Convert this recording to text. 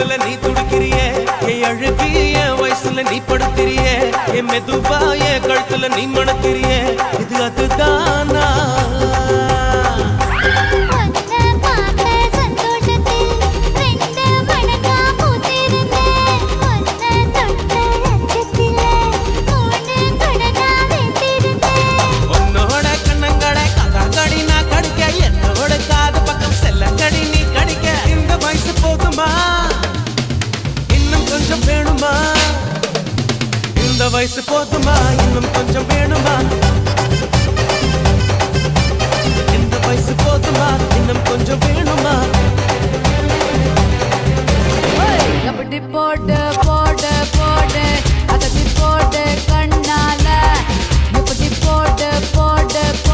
தொடுறதுல நீ துடிக்கிறியே என் அழுகி என் வயசுல நீ படுத்திரியே என் மெதுவா என் கழுத்துல நீ மணக்கிறியே இது அதுதானா இந்த வயசு போதுமா இன்னும் கொஞ்சம் வேணுமா இந்த வயசு போதுமா இன்னும் கொஞ்சம் வேணுமா அப்படி போட்டு